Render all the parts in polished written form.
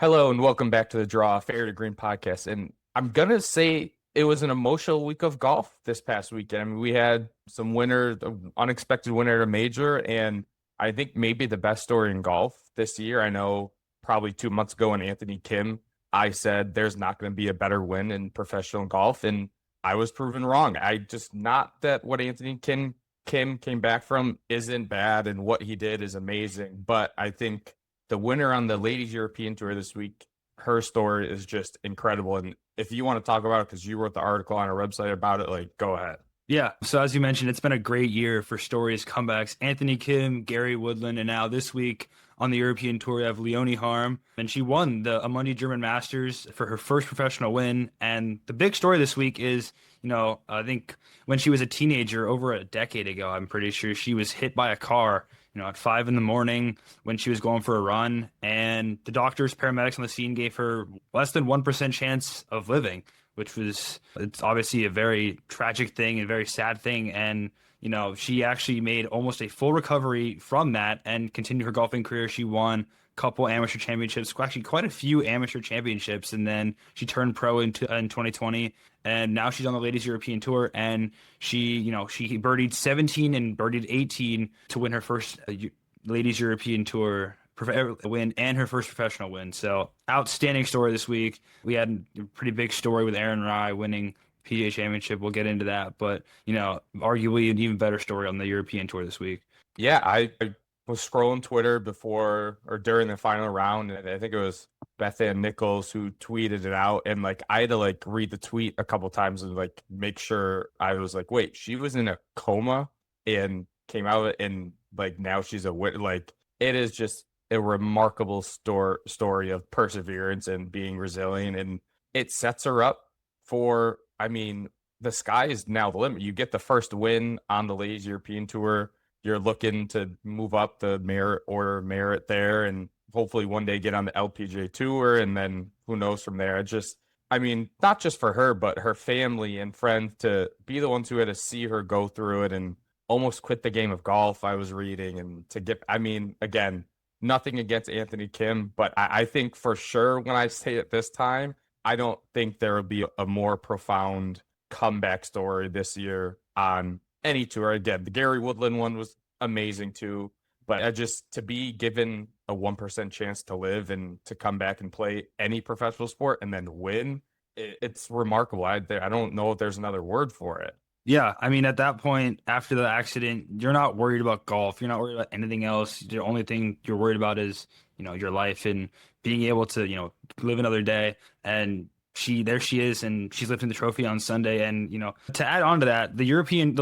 Hello and welcome back to the Draw Fair to Green podcast. And I'm gonna say it was an emotional week of golf this past weekend. I mean, we had some winner, unexpected winner at a major, and I think maybe the best story in golf this year. I know probably 2 months ago when Anthony Kim, I said there's not going to be a better win in professional golf, and I was proven wrong. I just not that what Anthony Kim came back from isn't bad, and what he did is amazing, but I think the winner on the Ladies European Tour this week, her story is just incredible. And if you want to talk about it, because you wrote the article on our website about it, like, go ahead. Yeah. So as you mentioned, it's been a great year for stories, comebacks. Anthony Kim, Gary Woodland, and now this week on the European Tour, we have Leonie Harm, and she won the Amundi German Masters for her first professional win. And the big story this week is, I think when she was a teenager over a decade ago, I'm pretty sure she was hit by a car, at 5 a.m. when she was going for a run, and the doctors, paramedics on the scene gave her less than 1% chance of living, which it's obviously a very tragic thing and very sad thing. And, she actually made almost a full recovery from that and continued her golfing career. She won a couple amateur championships, actually quite a few amateur championships. And then she turned pro in 2020. And now she's on the Ladies European Tour. And she birdied 17 and birdied 18 to win her first Ladies European Tour win and her first professional win. So outstanding story this week. We had a pretty big story with Aaron Rai winning PGA Championship. We'll get into that, but arguably an even better story on the European Tour this week. Yeah, I was scrolling Twitter before or during the final round, and I think it was Beth Ann Nichols who tweeted it out, and like I had to like read the tweet a couple times and like make sure. I was like, wait, she was in a coma and came out, and like now she's a wit. Like, it is just a remarkable story of perseverance and being resilient, and it sets her up for, I mean, the sky is now the limit. You get the first win on the Ladies European Tour. You're looking to move up the merit there, and hopefully one day get on the LPGA Tour, and then who knows from there. I mean, not just for her, but her family and friends to be the ones who had to see her go through it and almost quit the game of golf, I was reading, and I mean, again, nothing against Anthony Kim, but I think for sure when I say it this time, I don't think there will be a more profound comeback story this year on any tour. Again, the Gary Woodland one was amazing too, but to be given a 1% chance to live and to come back and play any professional sport and then win, it's remarkable. I don't know if there's another word for it. Yeah, I mean, at that point, after the accident, you're not worried about golf. You're not worried about anything else. The only thing you're worried about is, your life and being able to, live another day. And there she is, and she's lifting the trophy on Sunday. And, to add on to that, the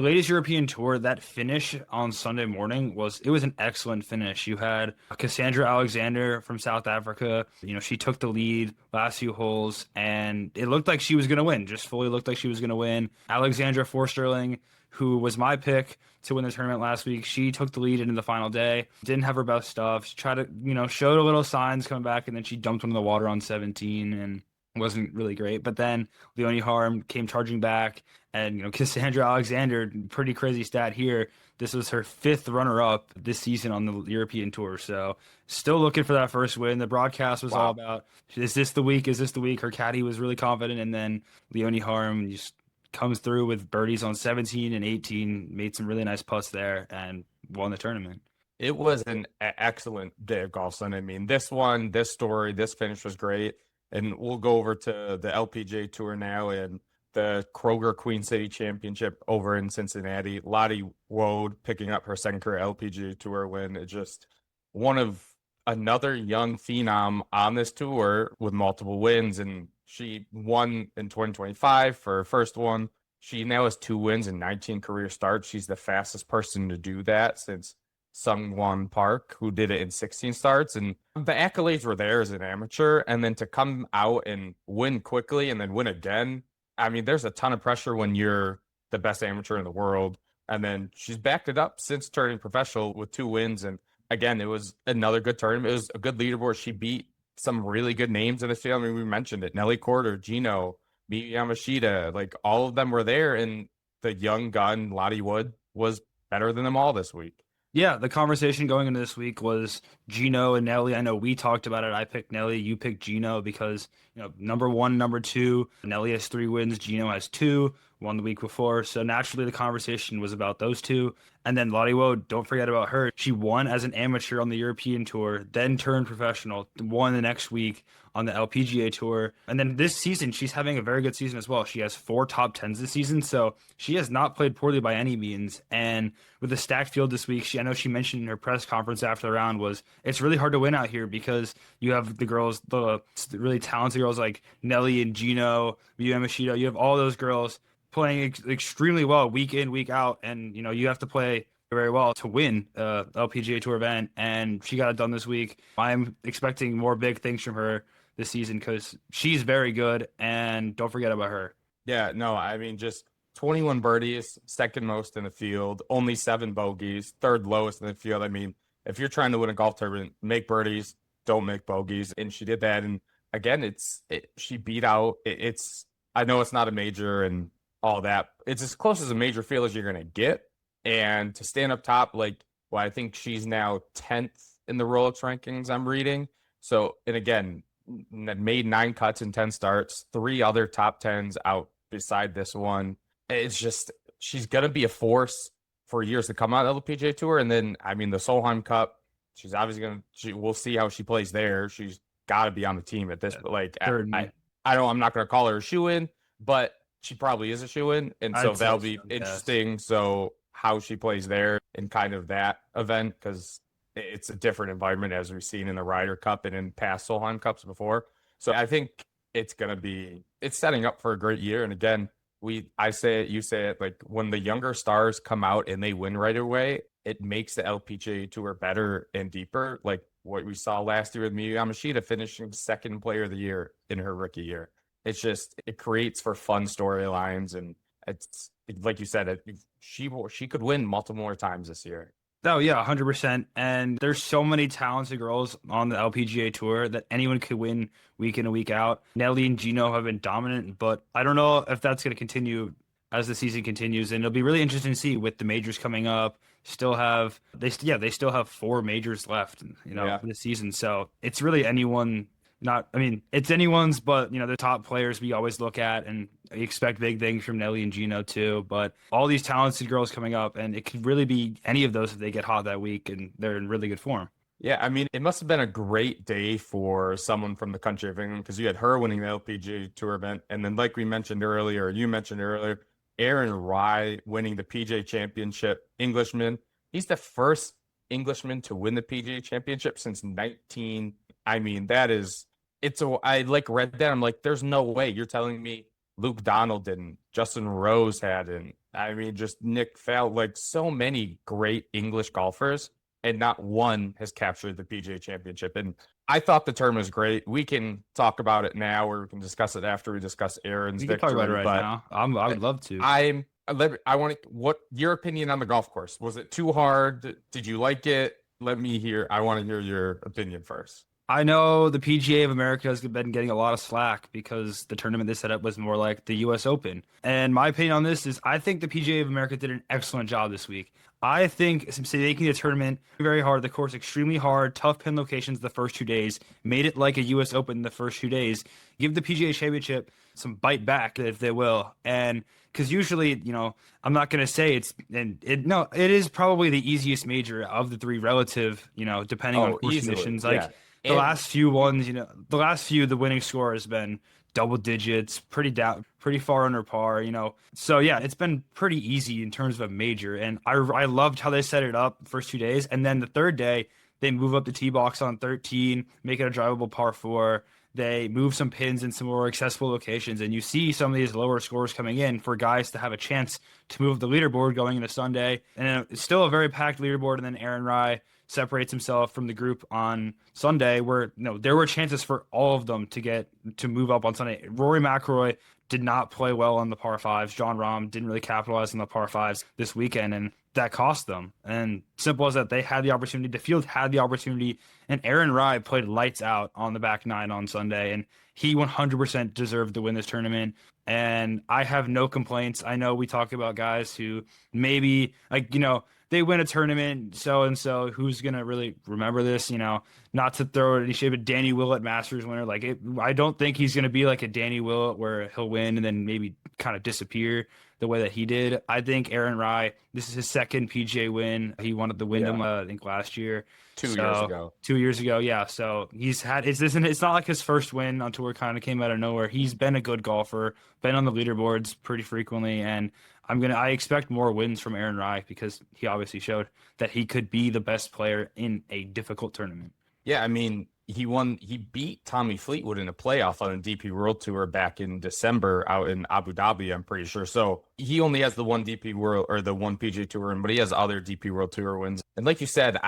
Ladies European Tour, that finish on Sunday morning was an excellent finish. You had Cassandra Alexander from South Africa. She took the lead last few holes, and it looked like she was going to win, just fully looked like she was going to win. Alexandra Forsterling, who was my pick to win the tournament last week, she took the lead into the final day. Didn't have her best stuff. She tried to, showed a little signs coming back, and then she dumped into the water on 17 and wasn't really great. But then Leonie Harm came charging back, and Cassandra Alexander, pretty crazy stat here, this was her 5th runner-up this season on the European Tour. So still looking for that first win. The broadcast was all about, is this the week? Is this the week? Her caddy was really confident, and then Leonie Harm just comes through with birdies on 17 and 18, made some really nice putts there, and won the tournament. It was an excellent day of golf, son. I mean, this story, this finish was great. And we'll go over to the LPGA Tour now and the Kroger Queen City Championship over in Cincinnati. Lottie Woad picking up her second career LPGA Tour win. It's just one of another young phenom on this tour with multiple wins. And she won in 2025 for her first one. She now has 2 wins and 19 career starts. She's the fastest person to do that since Sungwon Park, who did it in 16 starts, and the accolades were there as an amateur, and then to come out and win quickly and then win again. I mean, there's a ton of pressure when you're the best amateur in the world, and then she's backed it up since turning professional with 2 wins, and again, it was another good tournament. It was a good leaderboard. She beat some really good names in the field. I mean, we mentioned it: Nelly Korda, Gino, Miyu Yamashita, like all of them were there, and the young gun Lottie Wood was better than them all this week. Yeah, the conversation going into this week was, Gino and Nelly. I know we talked about it. I picked Nelly, you picked Gino because, number one, number two, Nelly has 3 wins, Gino has two, won the week before. So naturally the conversation was about those two. And then Lottie Woad, don't forget about her. She won as an amateur on the European Tour, then turned professional, won the next week on the LPGA Tour. And then this season, she's having a very good season as well. She has 4 top 10s this season, so she has not played poorly by any means. And with the stacked field this week, I know she mentioned in her press conference after the round was it's really hard to win out here because you have the girls, the really talented girls like Nelly and Gino, Yu Yamashita. You have all those girls playing extremely well week in, week out, and you have to play very well to win LPGA Tour event, and she got it done this week. I'm expecting more big things from her this season because she's very good, and don't forget about her. Yeah, no, I mean, just 21 birdies, second most in the field, only 7 bogeys, third lowest in the field. I mean, if you're trying to win a golf tournament, make birdies, don't make bogeys, and she did that. And again, she beat out. I know it's not a major and all that. It's as close as a major field as you're gonna get. And to stand up top, I think she's now 10th in the Rolex rankings I'm reading. So, and again, made 9 cuts in 10 starts, 3 other top 10s out beside this one. It's just, she's going to be a force for years to come out of the LPGA Tour. And then, I mean, the Solheim Cup, she's obviously we'll see how she plays there. She's got to be on the team at this, but I'm not going to call her a shoe-in, but she probably is a shoe-in. And so that'll be interesting. Yes. So how she plays there in kind of that event, because it's a different environment as we've seen in the Ryder Cup and in past Solheim Cups before. So I think it's setting up for a great year. And again, I say it, you say it, like when the younger stars come out and they win right away, it makes the LPGA Tour better and deeper. Like what we saw last year with Miyu Yamashita finishing second player of the year in her rookie year. It creates for fun storylines, and it's like you said, she could win multiple more times this year. Oh, yeah, 100%. And there's so many talented girls on the LPGA Tour that anyone could win week in and week out. Nelly and Gino have been dominant, but I don't know if that's going to continue as the season continues. And it'll be really interesting to see with the majors coming up. They still have 4 majors left, for the season. So it's really it's anyone's, but the top players we always look at and expect big things from Nelly and Gino too. But all these talented girls coming up, and it could really be any of those if they get hot that week and they're in really good form. Yeah, I mean, it must have been a great day for someone from the country of England because you had her winning the LPGA Tour event, and then like you mentioned earlier, Aaron Rai winning the PGA Championship, Englishman. He's the first Englishman to win the PGA Championship since 19. I mean, I read that. I'm like, there's no way you're telling me Luke Donald didn't, Justin Rose hadn't. I mean, just Nick Faldo, like so many great English golfers, and not one has captured the PGA Championship. And I thought the term was great. We can talk about it now, or we can discuss it after we discuss Aaron's victory. Talk about it right now. I would love to. I want what your opinion on the golf course. Was it too hard? Did you like it? I want to hear your opinion first. I know the PGA of America has been getting a lot of slack because the tournament they set up was more like the U.S. Open. And my opinion on this is I think the PGA of America did an excellent job this week. I think making the tournament very hard, the course extremely hard, tough pin locations the first 2 days, made it like a U.S. Open the first 2 days, give the PGA Championship some bite back if they will. And because usually, I'm not going to say it is probably the easiest major of the 3 relative, depending on course conditions. The last few ones, the winning score has been double digits, pretty far under par, So yeah, it's been pretty easy in terms of a major, and I loved how they set it up the first 2 days, and then the third day they move up the tee box on 13, make it a drivable par 4. They move some pins in some more accessible locations, and you see some of these lower scores coming in for guys to have a chance to move the leaderboard going into Sunday, and it's still a very packed leaderboard. And then Aaron Rai separates himself from the group on Sunday, where there were chances for all of them to move up on Sunday. Rory McIlroy did not play well on the par 5s. Jon Rahm didn't really capitalize on the par 5s this weekend, and that cost them. And simple as that, they had the opportunity. The field had the opportunity, and Aaron Rai played lights out on the back 9 on Sunday, and he 100% deserved to win this tournament. And I have no complaints. I know we talk about guys who maybe they win a tournament, so and so, who's gonna really remember this? Not to throw any shade, but Danny Willett Masters winner. I don't think he's gonna be like a Danny Willett where he'll win and then maybe kind of disappear the way that he did. I think Aaron Rai, this is his second PGA win. He won at the Wyndham, I think last year. 2 years ago. 2 years ago, yeah. So it's not like his first win on tour kind of came out of nowhere. He's been a good golfer, been on the leaderboards pretty frequently, and I expect more wins from Aaron Rai because he obviously showed that he could be the best player in a difficult tournament. Yeah, I mean, he beat Tommy Fleetwood in a playoff on the DP World Tour back in December out in Abu Dhabi, I'm pretty sure. So he only has the one DP World or the one PGA Tour win, but he has other DP World Tour wins. And like you said,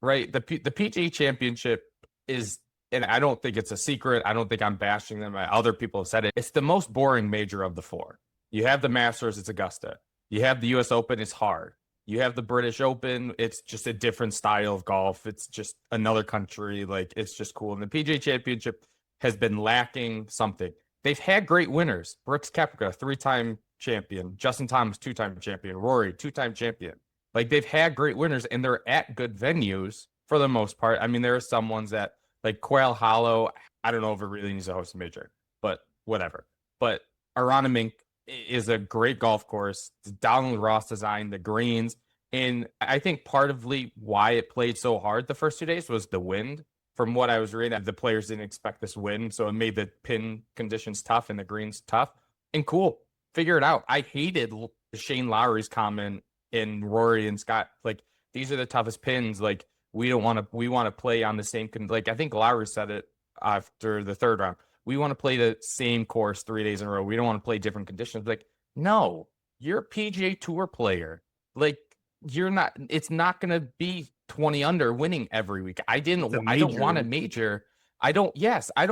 the PGA Championship is, and I don't think it's a secret. I don't think I'm bashing them. Other people have said it. It's the most boring major of the four. You have the Masters, it's Augusta. You have the US Open, it's hard. You have the British Open, it's just a different style of golf. It's just another country. Like, it's just cool. And the PGA Championship has been lacking something. They've had great winners. Brooks Koepka, 3-time champion. Justin Thomas, 2-time champion. Rory, 2-time champion. Like, they've had great winners, and they're at good venues for the most part. I mean, there are some ones that, like Quail Hollow, I don't know if it really needs to host a major, but whatever. But Aronimink is a great golf course. It's Donald Ross designed the greens. And I think partly why it played so hard the first 2 days was the wind. From what I was reading, the players didn't expect this wind, so it made the pin conditions tough and the greens tough. And cool, figure it out. I hated Shane Lowry's comment in Rory and Scott. Like, these are the toughest pins. Like, we want to play on the same. Like, I think Lowry said it after the third round. We want to play the same course 3 days in a row. We don't want to play different conditions. Like, no, you're a PGA Tour player. Like, you're not. It's not going to be 20 under winning every week. I don't want a major. I don't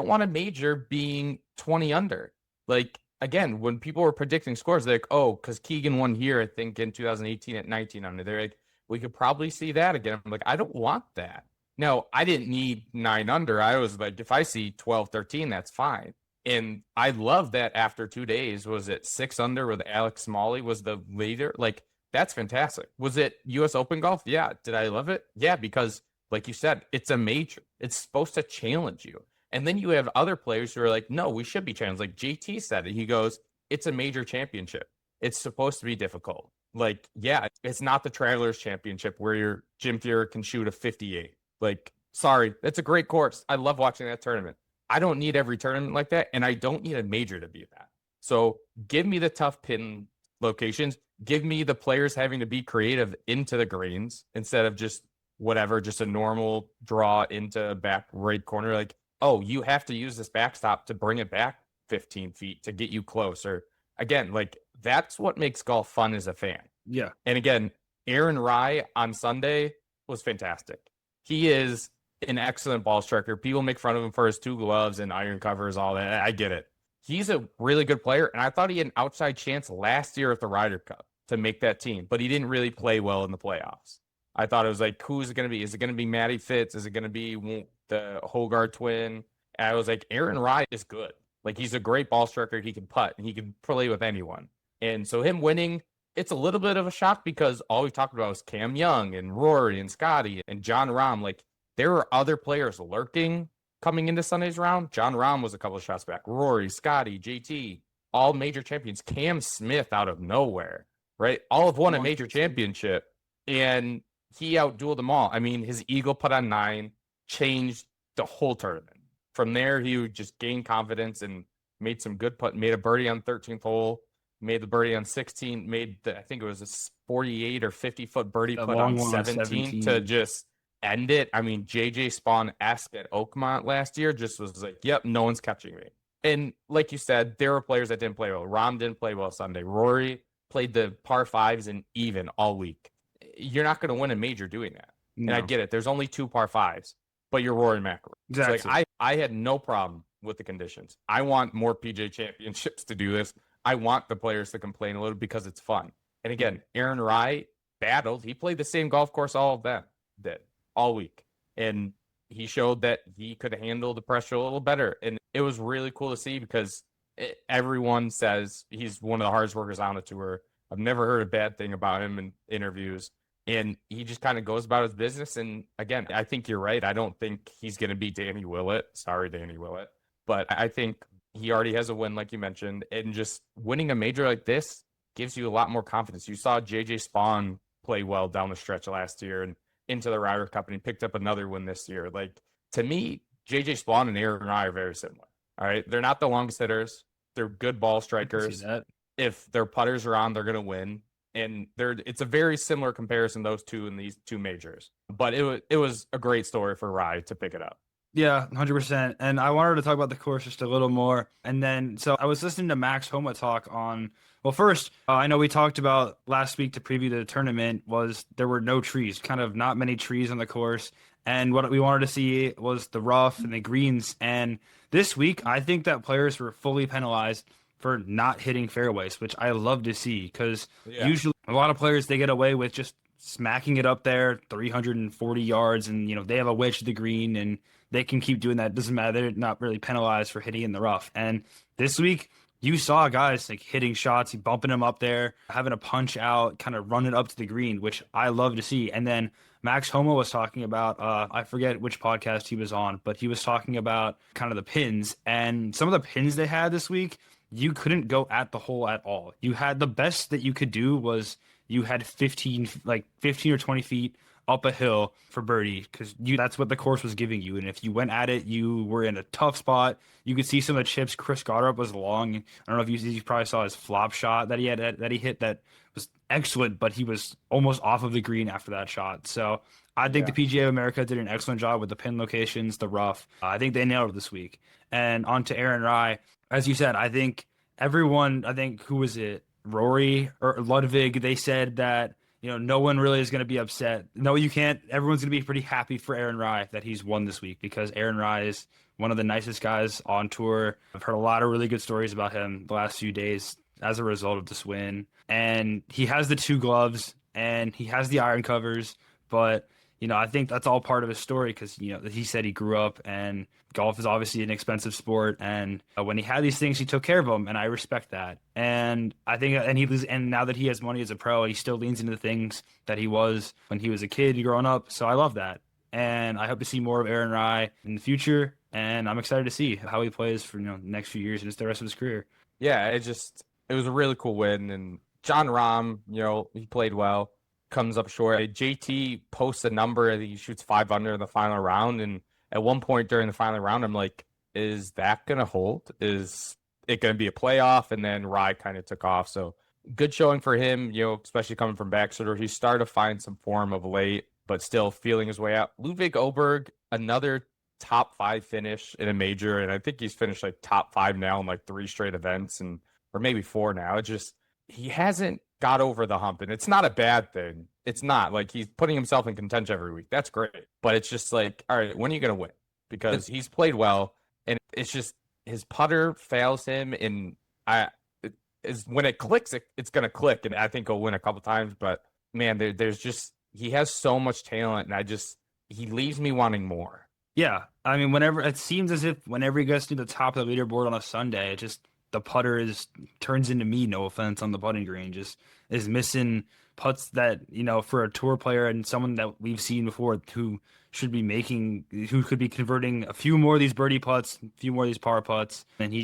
want a major being 20 under. Like, again, when people were predicting scores, they're like, oh, because Keegan won here, I think in 2018 at 19 under. They're like, we could probably see that again. I'm like, I don't want that. No, I didn't need 9 under. I was like, if I see 12, 13, that's fine. And I love that after 2 days, was it 6 under with Alex Smalley was the leader? Like, that's fantastic. Was it US Open golf? Yeah. Did I love it? Yeah, because like you said, it's a major. It's supposed to challenge you. And then you have other players who are like, no, we should be challenged. Like JT said it. He goes, it's a major championship. It's supposed to be difficult. Like, yeah, it's not the Travelers Championship where your Jim Furyk can shoot a 58. Like, sorry, that's a great course. I love watching that tournament. I don't need every tournament like that, and I don't need a major to be that. So give me the tough pin locations. Give me the players having to be creative into the greens instead of just whatever, just a normal draw into back right corner. Like, oh, you have to use this backstop to bring it back 15 feet to get you closer. Again, like, that's what makes golf fun as a fan. Yeah. And again, Aaron Rai on Sunday was fantastic. He is an excellent ball striker. People make fun of him for his 2 gloves and iron covers, all that. I get it. He's a really good player, and I thought he had an outside chance last year at the Ryder Cup to make that team, but he didn't really play well in the playoffs. I thought it was like, who's it going to be? Is it going to be Matty Fitz? Is it going to be the Hogarth twin? And I was like, Aaron Rai is good. Like, he's a great ball striker. He can putt, and he can play with anyone. And so him winning, it's a little bit of a shock because all we talked about was Cam Young and Rory and Scotty and John Rahm. Like, there were other players lurking coming into Sunday's round. John Rahm was a couple of shots back. Rory, Scotty, JT, all major champions. Cam Smith out of nowhere, right? All have won a major championship, and he outdueled them all. I mean, his eagle putt on 9 changed the whole tournament. From there, he would just gain confidence and made some good putt. Made a birdie on 13th hole. Made the birdie on 16. I think it was a 48 or 50-foot birdie putt on 17 to just end it. I mean, JJ Spawn-esque at Oakmont last year just was like, yep, no one's catching me. And like you said, there were players that didn't play well. Rahm didn't play well Sunday. Rory played the par 5s and even all week. You're not going to win a major doing that. No. And I get it. There's only 2 par 5s, but you're Rory McIlroy. Exactly. So like, I had no problem with the conditions. I want more PGA Championships to do this. I want the players to complain a little because it's fun. And again, Aaron Rai battled. He played the same golf course all of them did all week. And he showed that he could handle the pressure a little better. And it was really cool to see because everyone says he's one of the hardest workers on the tour. I've never heard a bad thing about him in interviews. And he just kind of goes about his business. And again, I think you're right. I don't think he's going to beat Danny Willett. Sorry, Danny Willett. But I think he already has a win, like you mentioned. And just winning a major like this gives you a lot more confidence. You saw JJ Spawn play well down the stretch last year and into the Ryder Cup, and he picked up another win this year. Like, to me, JJ Spawn and Aaron Rai are very similar. All right. They're not the longest hitters. They're good ball strikers. If their putters are on, they're going to win. And it's a very similar comparison, those two in these two majors. But it was a great story for Rai to pick it up. Yeah, 100%. And I wanted to talk about the course just a little more. And then, so I was listening to Max Homa talk on, well, first, I know we talked about last week to preview the tournament was there were no trees, kind of not many trees on the course. And what we wanted to see was the rough and the greens. And this week, I think that players were fully penalized for not hitting fairways, which I love to see because usually a lot of players, they get away with just smacking it up there 340 yards and, they have a wedge to the green and they can keep doing that. It doesn't matter. They're not really penalized for hitting in the rough. And this week, you saw guys like hitting shots, bumping them up there, having a punch out, kind of running up to the green, which I love to see. And then Max Homa was talking about, I forget which podcast he was on, but he was talking about kind of the pins. And some of the pins they had this week, you couldn't go at the hole at all. You had the best that you could do was you had 15 or 20 feet up a hill for birdie because that's what the course was giving you. And if you went at it, you were in a tough spot. You could see some of the chips. Chris Goddard was long. I don't know if you probably saw his flop shot that he hit that was excellent, but he was almost off of the green after that shot. So I think the PGA of America did an excellent job with the pin locations, the rough. I think they nailed it this week. And on to Aaron Rai. As you said, I think everyone, who was it? Rory or Ludwig, they said that, no one really is going to be upset. No, you can't. Everyone's going to be pretty happy for Aaron Rai that he's won this week because Aaron Rai is one of the nicest guys on tour. I've heard a lot of really good stories about him the last few days as a result of this win. And he has the 2 gloves and he has the iron covers, but I think that's all part of his story because, he said he grew up and golf is obviously an expensive sport. And when he had these things, he took care of them. And I respect that. And I think, and now that he has money as a pro, he still leans into the things that he was when he was a kid growing up. So I love that. And I hope to see more of Aaron Rai in the future. And I'm excited to see how he plays for, the next few years and just the rest of his career. Yeah, it was a really cool win. And John Rahm, he played well. Comes up short. JT posts a number that he shoots 5 under in the final round. And at one point during the final round, I'm like, is that going to hold? Is it going to be a playoff? And then Rai kind of took off. So good showing for him, especially coming from Baxter. He started to find some form of late, but still feeling his way out. Ludwig Oberg, another top 5 finish in a major. And I think he's finished like top 5 now in like 3 straight events or maybe 4 now. He hasn't got over the hump, and it's not a bad thing. It's not like he's putting himself in contention every week. That's great. But it's just like, all right, when are you going to win? Because he's played well, and it's just his putter fails him, and when it clicks, it's going to click, and I think he'll win a couple times. But, man, he has so much talent, and he leaves me wanting more. Yeah, whenever it seems as if whenever he gets to the top of the leaderboard on a Sunday, the putter turns into me, no offense, on the putting green, just is missing putts that, for a tour player and someone that we've seen before who could be converting a few more of these birdie putts, a few more of these par putts. And he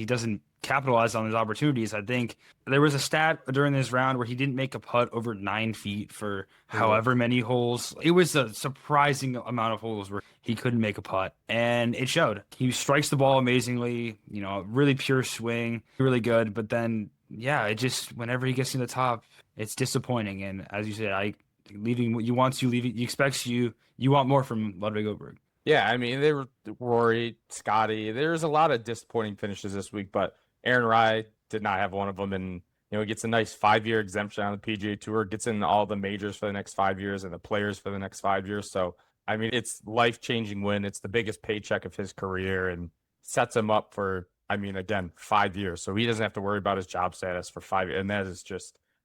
doesn't capitalize on his opportunities. I think there was a stat during this round where he didn't make a putt over 9 feet for however many holes. It was a surprising amount of holes where he couldn't make a putt, and it showed. He strikes the ball amazingly, really pure swing, really good. But then, whenever he gets to the top, it's disappointing. And as you said, he expects you want more from Ludwig Oberg. Yeah, they were Rory, Scotty. There's a lot of disappointing finishes this week, but Aaron Rai did not have one of them, and he gets a nice 5-year exemption on the PGA Tour, gets in all the majors for the next 5 years and the players for the next 5 years. So, it's life-changing win. It's the biggest paycheck of his career and sets him up for, again, 5 years. So he doesn't have to worry about his job status for 5 years, and that is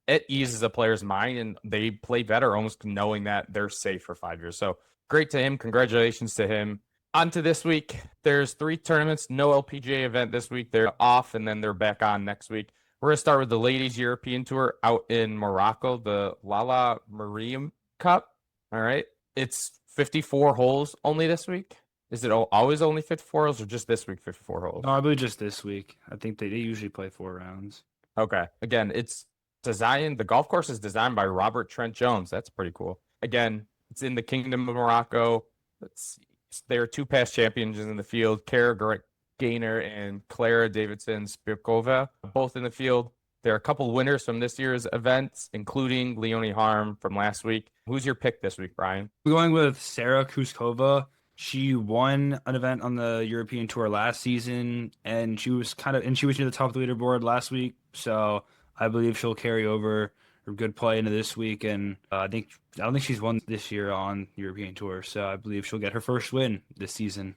it eases a player's mind, and they play better almost knowing that they're safe for 5 years. So great to him. Congratulations to him. On to this week. There's 3 tournaments, no LPGA event this week. They're off, and then they're back on next week. We're gonna start with the ladies European Tour out in Morocco, the Lala Mariam Cup. All right, it's 54 holes only this week. Is it always only 54 holes, or just this week 54 holes? No, I believe just this week. I think they usually play 4 rounds. Okay. Again, it's designed. The golf course is designed by Robert Trent Jones. That's pretty cool. Again, it's in the Kingdom of Morocco. Let's see. There are two past champions in the field, Kara Gaynor and Clara Davidson Spirkova, both in the field. There are a couple winners from this year's events, including Leonie Harm from last week. Who's your pick this week, Brian? We're going with Sarah Kuskova. She won an event on the European Tour last season, and she was near the top of the leaderboard last week. So I believe she'll carry over her good play into this week. And I don't think she's won this year on European Tour. So I believe she'll get her first win this season.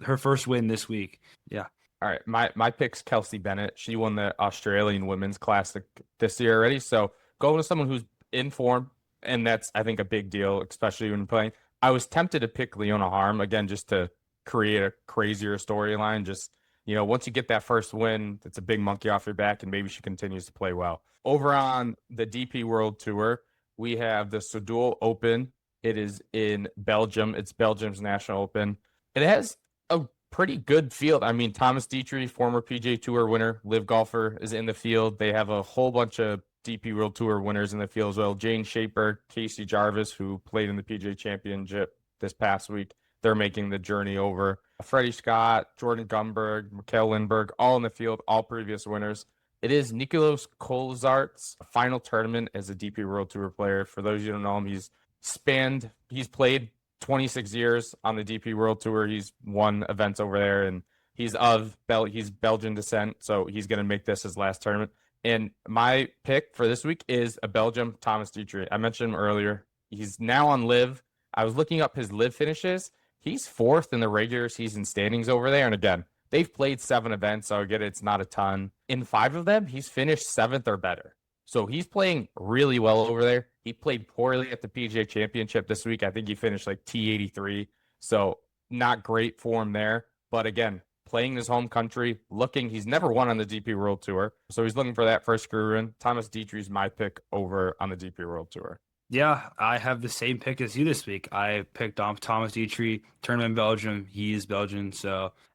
Her first win this week. Yeah. All right, my pick's Kelsey Bennett. She won the Australian Women's Classic this year already. So going with someone who's in form, and that's, I think, a big deal, especially when playing. I was tempted to pick Leonie Harm again, just to create a crazier storyline. Just, once you get that first win, it's a big monkey off your back, and maybe she continues to play well. Over on the DP World Tour, we have the Sudol Open. It is in Belgium. It's Belgium's national open. It has a pretty good field. I mean, Thomas Dietrich, former PGA Tour winner, live golfer, is in the field. They have a whole bunch of DP World Tour winners in the field as well. Jane Shaper, Casey Jarvis, who played in the PGA Championship this past week. They're making the journey over. Freddie Scott, Jordan Gumberg, Mikkel Lindberg, all in the field, all previous winners. It is Nicolas Kolzart's final tournament as a DP World Tour player. For those of you who don't know him, he's played 26 years on the DP World Tour. He's won events over there, and he's Belgian descent, so he's going to make this his last tournament. And my pick for this week is a Belgium, Thomas Dietrich. I mentioned him earlier. He's now on live. I was looking up his live finishes. He's fourth in the regular season standings over there. And again, they've played 7 events, so I get it, it's not a ton. In 5 of them, he's finished 7th or better. So he's playing really well over there. He played poorly at the PGA Championship this week. I think he finished like T83. So not great for him there. But again, playing his home country, he's never won on the DP World Tour. So he's looking for that first career win. Thomas Dietrich's my pick over on the DP World Tour. Yeah, I have the same pick as you this week. I picked Thomas Dietrich, tournament in Belgium. He is Belgian,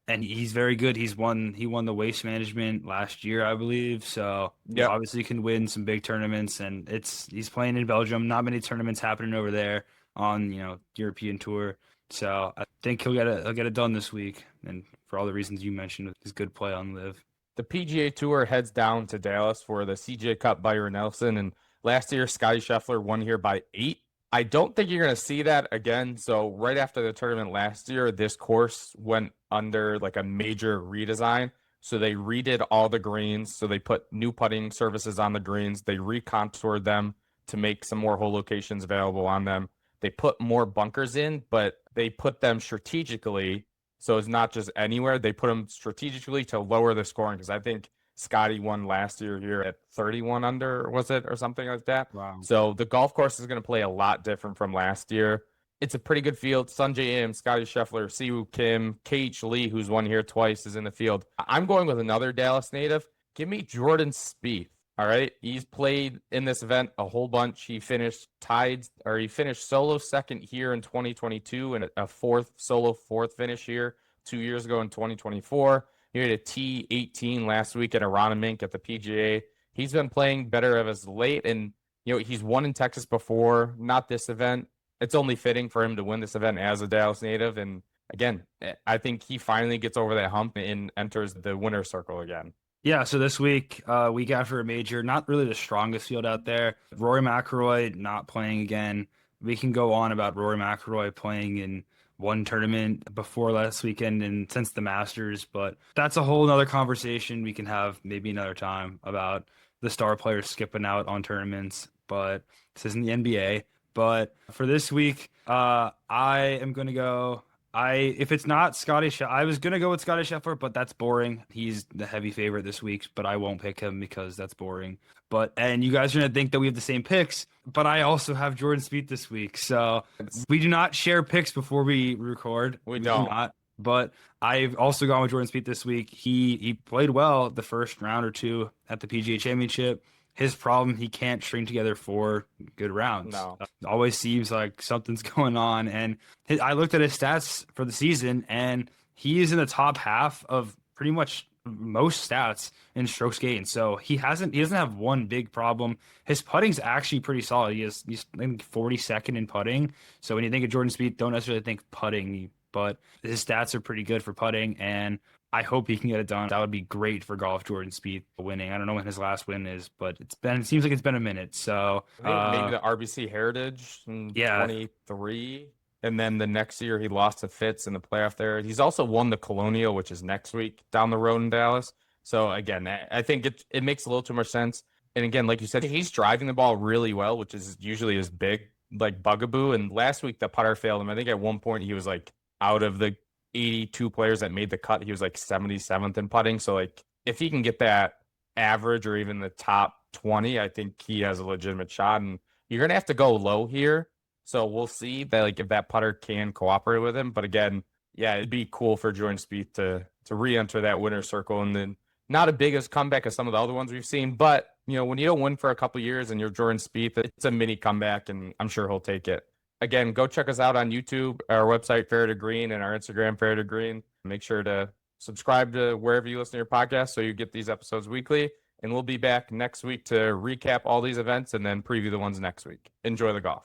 and he's very good. He won the Waste Management last year, I believe. So yeah, obviously can win some big tournaments, and he's playing in Belgium. Not many tournaments happening over there on European Tour. So I think he'll get it done this week, and for all the reasons you mentioned with his good play on live. The PGA Tour heads down to Dallas for the CJ Cup. Byron Nelson, and last year Scottie Scheffler won here by 8. I don't think you're going to see that again. So right after the tournament last year, this course went under like a major redesign. So they redid all the greens. So they put new putting surfaces on the greens. They recontoured them to make some more hole locations available on them. They put more bunkers in, but they put them strategically. So it's not just anywhere. They put them strategically to lower the scoring, because I think Scotty won last year here at 31 under, was it, or something like that? Wow. So the golf course is going to play a lot different from last year. It's a pretty good field. Sungjae Im, Scottie Scheffler, Siwoo Kim, KH Lee, who's won here twice, is in the field. I'm going with another Dallas native. Give me Jordan Spieth. All right. He's played in this event a whole bunch. He finished solo second here in 2022 and a solo fourth finish here 2 years ago in 2024. He had a T18 last week at Aronimink at the PGA. He's been playing better as late, and he's won in Texas before, not this event. It's only fitting for him to win this event as a Dallas native. And again, I think he finally gets over that hump and enters the winner's circle again. Yeah, so this week after a major, not really the strongest field out there. Rory McIlroy not playing again. We can go on about Rory McIlroy playing in one tournament before last weekend and since the Masters, but that's a whole nother conversation we can have maybe another time about the star players skipping out on tournaments. But this isn't the NBA. But for this week, I am going to go. If it's not Scottie Scheffler, I was going to go with Scottie Scheffler, but that's boring. He's the heavy favorite this week, but I won't pick him because that's boring. And you guys are going to think that we have the same picks, but I also have Jordan Spieth this week. So we do not share picks before we record. We don't. But I've also gone with Jordan Spieth this week. He played well the first round or two at the PGA Championship. His problem, he can't string together 4 good rounds. No. Always seems like something's going on. And I looked at his stats for the season, and he is in the top half of pretty much most stats in strokes gained. So he doesn't have one big problem. His putting's actually pretty solid. He's I think 42nd in putting. So when you think of Jordan Spieth, don't necessarily think putting, but his stats are pretty good for putting, and I hope he can get it done. That would be great for golf. Jordan Spieth winning. I don't know when his last win is, but it seems like it's been a minute. So I think maybe the RBC Heritage in yeah, 23. And then the next year he lost to Fitz in the playoff there. He's also won the Colonial, which is next week down the road in Dallas. So again, I think it makes a little too much sense. And again, like you said, he's driving the ball really well, which is usually his big like bugaboo. And last week the putter failed him. I think at one point he was like out of the 82 players that made the cut, he was like 77th in putting. So like if he can get that average or even the top 20, I think he has a legitimate shot. And you're gonna have to go low here. So we'll see that like if that putter can cooperate with him. But again, yeah, it'd be cool for Jordan Spieth to re-enter that winner's circle, and then not a big as comeback as some of the other ones we've seen. But when you don't win for a couple years and you're Jordan Spieth, it's a mini comeback, and I'm sure he'll take it. Again, go check us out on YouTube, our website Fair to Green, and our Instagram Fair to Green. Make sure to subscribe to wherever you listen to your podcast so you get these episodes weekly. And we'll be back next week to recap all these events and then preview the ones next week. Enjoy the golf.